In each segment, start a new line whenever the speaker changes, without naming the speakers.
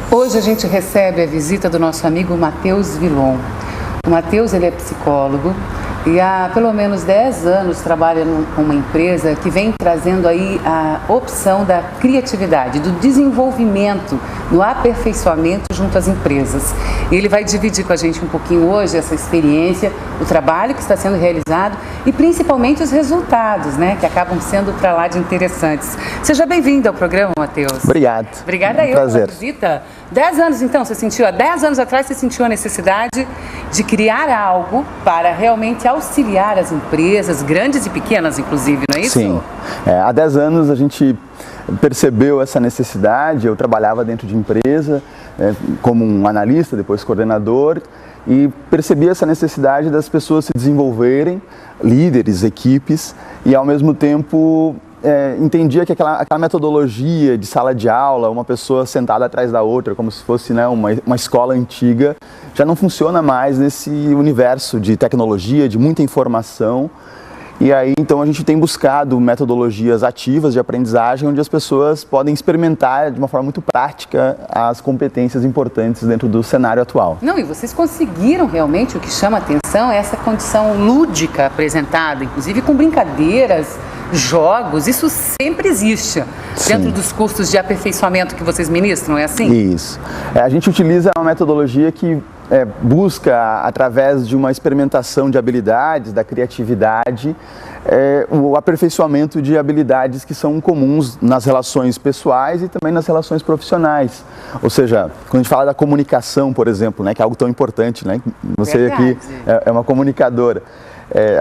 Hoje a gente recebe a visita do nosso amigo Matheus Vilon. O Matheus, ele é psicólogo e há pelo menos 10 anos trabalha com uma empresa que vem trazendo aí a opção da criatividade, do desenvolvimento, do aperfeiçoamento junto às empresas. E ele vai dividir com a gente um pouquinho hoje essa experiência, o trabalho que está sendo realizado e principalmente os resultados, né, que acabam sendo para lá de interessantes. Seja bem-vindo ao programa, Matheus.
Obrigado.
Obrigada eu pela visita. 10 anos então, há 10 anos atrás você sentiu a necessidade de criar algo para realmente auxiliar as empresas, grandes e pequenas inclusive, não é isso?
Sim, há 10 anos a gente percebeu essa necessidade. Eu trabalhava dentro de empresa como um analista, depois coordenador, e percebi essa necessidade das pessoas se desenvolverem, líderes, equipes, e ao mesmo tempo entendia que aquela metodologia de sala de aula, uma pessoa sentada atrás da outra, como se fosse, né, uma escola antiga, já não funciona mais nesse universo de tecnologia, de muita informação. E aí, então, a gente tem buscado metodologias ativas de aprendizagem, onde as pessoas podem experimentar de uma forma muito prática as competências importantes dentro do cenário atual.
Não, e vocês conseguiram realmente, o que chama a atenção é essa condição lúdica apresentada, inclusive com brincadeiras, jogos, isso sempre existe. Sim. Dentro dos cursos de aperfeiçoamento que vocês ministram, é assim?
Isso. A gente utiliza uma metodologia que busca, através de uma experimentação de habilidades, da criatividade, o aperfeiçoamento de habilidades que são comuns nas relações pessoais e também nas relações profissionais. Ou seja, quando a gente fala da comunicação, por exemplo, né, que é algo tão importante, né? Você aqui é uma comunicadora.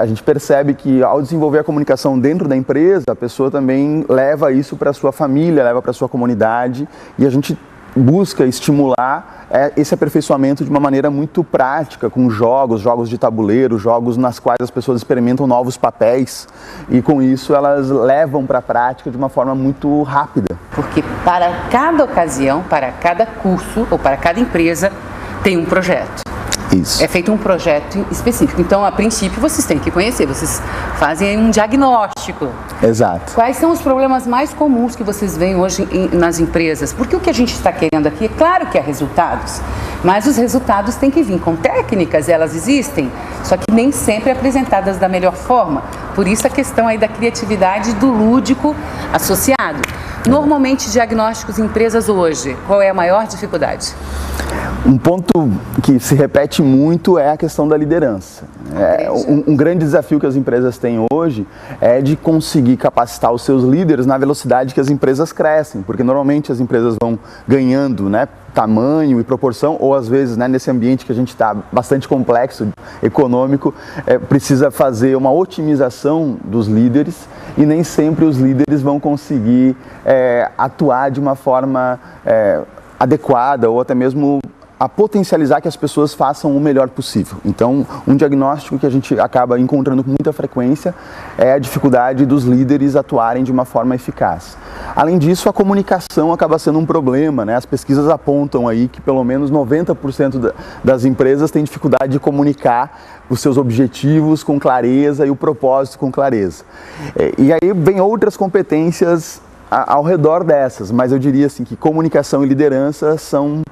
A gente percebe que ao desenvolver a comunicação dentro da empresa, a pessoa também leva isso para a sua família, leva para a sua comunidade, e a gente busca estimular esse aperfeiçoamento de uma maneira muito prática, com jogos de tabuleiro, jogos nas quais as pessoas experimentam novos papéis, e com isso elas levam para a prática de uma forma muito rápida.
Porque para cada ocasião, para cada curso ou para cada empresa tem um projeto.
Isso.
É feito um projeto específico. Então, a princípio, vocês têm que conhecer, vocês fazem um diagnóstico.
Exato.
Quais são os problemas mais comuns que vocês veem hoje nas empresas? Porque o que a gente está querendo aqui, é claro que é resultados, mas os resultados têm que vir com técnicas, elas existem, só que nem sempre apresentadas da melhor forma. Por isso a questão aí da criatividade, do lúdico associado. Normalmente, diagnósticos em empresas hoje, qual é a maior dificuldade?
Um ponto que se repete muito é a questão da liderança. Um grande desafio que as empresas têm hoje é de conseguir capacitar os seus líderes na velocidade que as empresas crescem, porque normalmente as empresas vão ganhando, né, tamanho e proporção, ou às vezes, né, nesse ambiente que a gente está bastante complexo, econômico, precisa fazer uma otimização dos líderes, e nem sempre os líderes vão conseguir atuar de uma forma adequada, ou até mesmo a potencializar que as pessoas façam o melhor possível. Então, um diagnóstico que a gente acaba encontrando com muita frequência é a dificuldade dos líderes atuarem de uma forma eficaz. Além disso, a comunicação acaba sendo um problema, né? As pesquisas apontam aí que pelo menos 90% das empresas têm dificuldade de comunicar os seus objetivos com clareza e o propósito com clareza. E aí vem outras competências ao redor dessas, mas eu diria assim que comunicação e liderança são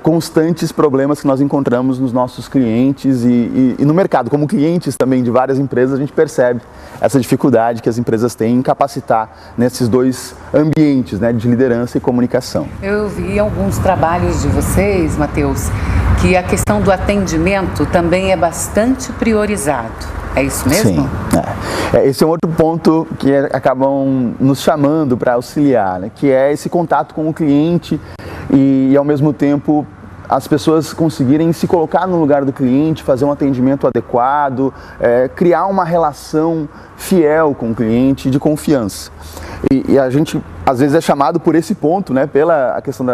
constantes problemas que nós encontramos nos nossos clientes e no mercado. Como clientes também de várias empresas, a gente percebe essa dificuldade que as empresas têm em capacitar nesses dois ambientes, né, de liderança e comunicação.
Eu vi alguns trabalhos de vocês, Matheus, que a questão do atendimento também é bastante priorizado. É isso mesmo?
Sim. Esse é um outro ponto que acabam nos chamando para auxiliar, né? Que é esse contato com o cliente e ao mesmo tempo, as pessoas conseguirem se colocar no lugar do cliente, fazer um atendimento adequado, criar uma relação fiel com o cliente, de confiança. E a gente, às vezes, é chamado por esse ponto, né? Pela a questão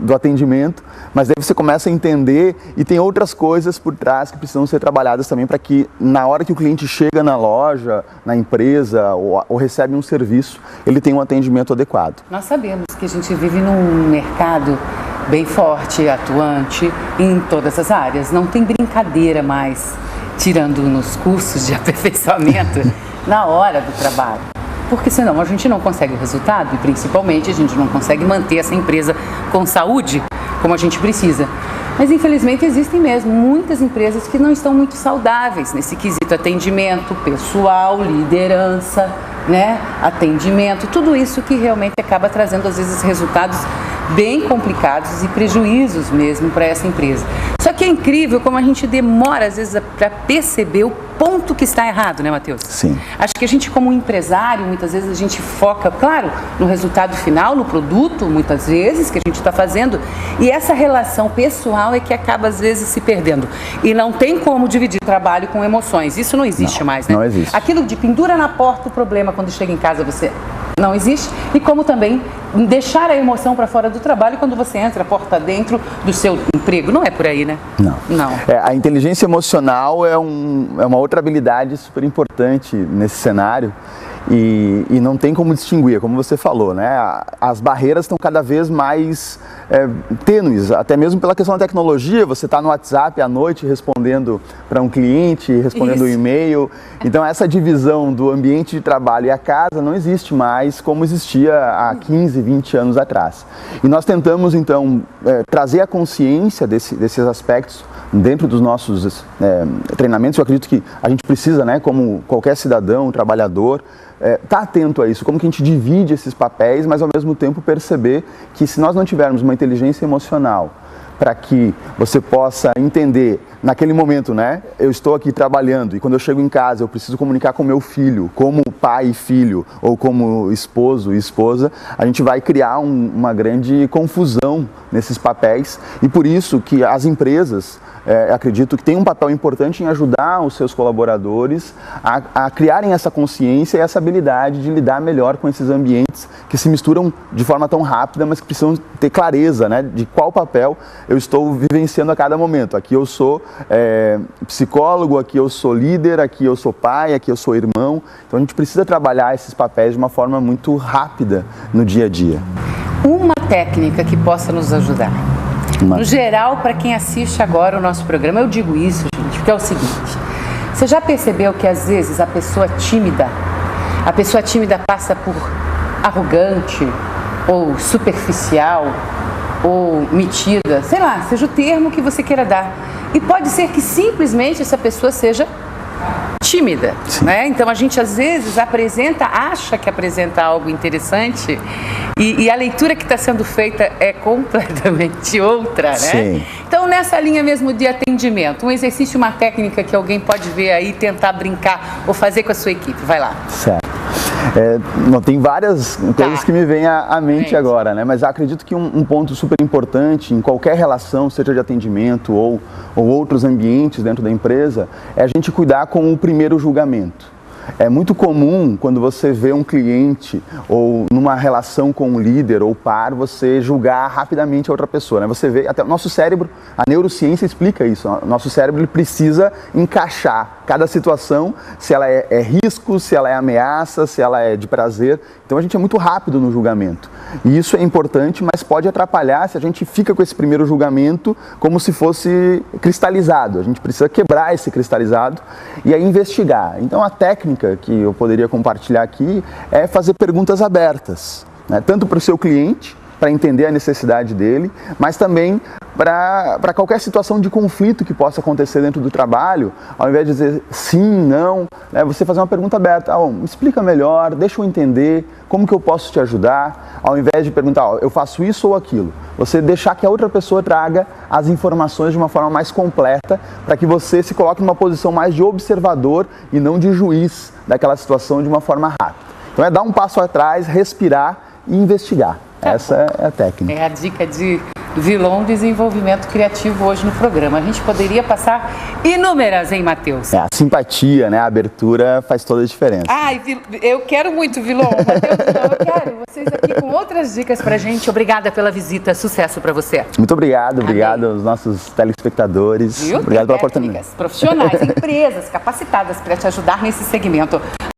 do atendimento, mas daí você começa a entender e tem outras coisas por trás que precisam ser trabalhadas também para que na hora que o cliente chega na loja, na empresa ou recebe um serviço, ele tenha um atendimento adequado.
Nós sabemos que a gente vive num mercado bem forte, atuante em todas as áreas, não tem brincadeira mais, tirando nos cursos de aperfeiçoamento, na hora do trabalho. porque senão a gente não consegue o resultado e principalmente a gente não consegue manter essa empresa com saúde como a gente precisa. Mas infelizmente existem mesmo muitas empresas que não estão muito saudáveis nesse quesito atendimento, pessoal, liderança, né? Atendimento, tudo isso que realmente acaba trazendo às vezes resultados bem complicados e prejuízos mesmo para essa empresa. Só que é incrível como a gente demora às vezes para perceber o ponto que está errado, né, Matheus?
Sim.
Acho que a gente como empresário, muitas vezes a gente foca, claro, no resultado final, no produto, muitas vezes, que a gente está fazendo, e essa relação pessoal é que acaba às vezes se perdendo. E não tem como dividir trabalho com emoções, isso não existe mais, né?
Não existe.
Aquilo de pendura na porta, o problema quando chega em casa você não existe, e como também deixar a emoção para fora do trabalho quando você entra a porta dentro do seu emprego. Não é por aí, né? Não.
A inteligência emocional é uma outra habilidade super importante nesse cenário e não tem como distinguir, como você falou, né? As barreiras estão cada vez mais tênues, até mesmo pela questão da tecnologia. Você está no WhatsApp à noite respondendo para um cliente, respondendo um e-mail. Então essa divisão do ambiente de trabalho e a casa não existe mais como existia há 15, 20 anos atrás. E nós tentamos então trazer a consciência desses aspectos dentro dos nossos treinamentos. Eu acredito que a gente precisa, né, como qualquer cidadão, trabalhador, estar atento a isso, como que a gente divide esses papéis, mas ao mesmo tempo perceber que se nós não tivermos uma inteligência emocional para que você possa entender naquele momento, né? Eu estou aqui trabalhando e quando eu chego em casa eu preciso comunicar com meu filho, como pai e filho, ou como esposo e esposa, a gente vai criar uma grande confusão nesses papéis e por isso que as empresas, acredito que tem um papel importante em ajudar os seus colaboradores a criarem essa consciência e essa habilidade de lidar melhor com esses ambientes que se misturam de forma tão rápida, mas que precisam ter clareza, né, de qual papel eu estou vivenciando a cada momento. Aqui eu sou psicólogo, aqui eu sou líder, aqui eu sou pai, aqui eu sou irmão. Então a gente precisa trabalhar esses papéis de uma forma muito rápida no dia a dia.
Uma técnica que possa nos ajudar. No geral, para quem assiste agora o nosso programa, eu digo isso, gente, porque é o seguinte: você já percebeu que às vezes a pessoa tímida passa por arrogante ou superficial ou metida, sei lá, seja o termo que você queira dar. E pode ser que simplesmente essa pessoa seja tímida, né? Então a gente às vezes acha que apresenta algo interessante e a leitura que está sendo feita é completamente outra, né?
Sim.
Então nessa linha mesmo de atendimento, um exercício, uma técnica que alguém pode ver aí, tentar brincar ou fazer com a sua equipe, vai lá.
Certo. Não, tem várias coisas que me vêm à mente agora, né? Mas acredito que um ponto super importante em qualquer relação, seja de atendimento ou outros ambientes dentro da empresa, é a gente cuidar com o primeiro julgamento. É muito comum quando você vê um cliente ou numa relação com um líder ou par, você julgar rapidamente a outra pessoa, né? Você vê, até o nosso cérebro, a neurociência explica isso, o nosso cérebro ele precisa encaixar cada situação, se ela é risco, se ela é ameaça, se ela é de prazer. Então a gente é muito rápido no julgamento. E isso é importante, mas pode atrapalhar se a gente fica com esse primeiro julgamento como se fosse cristalizado. A gente precisa quebrar esse cristalizado e aí investigar. Então a técnica que eu poderia compartilhar aqui é fazer perguntas abertas, né? Tanto para o seu cliente, para entender a necessidade dele, mas também para qualquer situação de conflito que possa acontecer dentro do trabalho, ao invés de dizer sim, não, né, você fazer uma pergunta aberta. Me explica melhor, deixa eu entender, como que eu posso te ajudar, ao invés de perguntar, eu faço isso ou aquilo. Você deixar que a outra pessoa traga as informações de uma forma mais completa, para que você se coloque numa posição mais de observador e não de juiz daquela situação de uma forma rápida. Então é dar um passo atrás, respirar e investigar. Essa é a técnica.
É a dica de Vilon Desenvolvimento Criativo hoje no programa. A gente poderia passar inúmeras, hein, Matheus?
A simpatia, né? A abertura faz toda a diferença.
Ai, eu quero muito, Vilon. Matheus, eu quero vocês aqui com outras dicas pra gente. Obrigada pela visita. Sucesso pra você.
Muito obrigado. Obrigado aos nossos telespectadores.
Viu?
Obrigado pela oportunidade.
Profissionais, empresas capacitadas para te ajudar nesse segmento.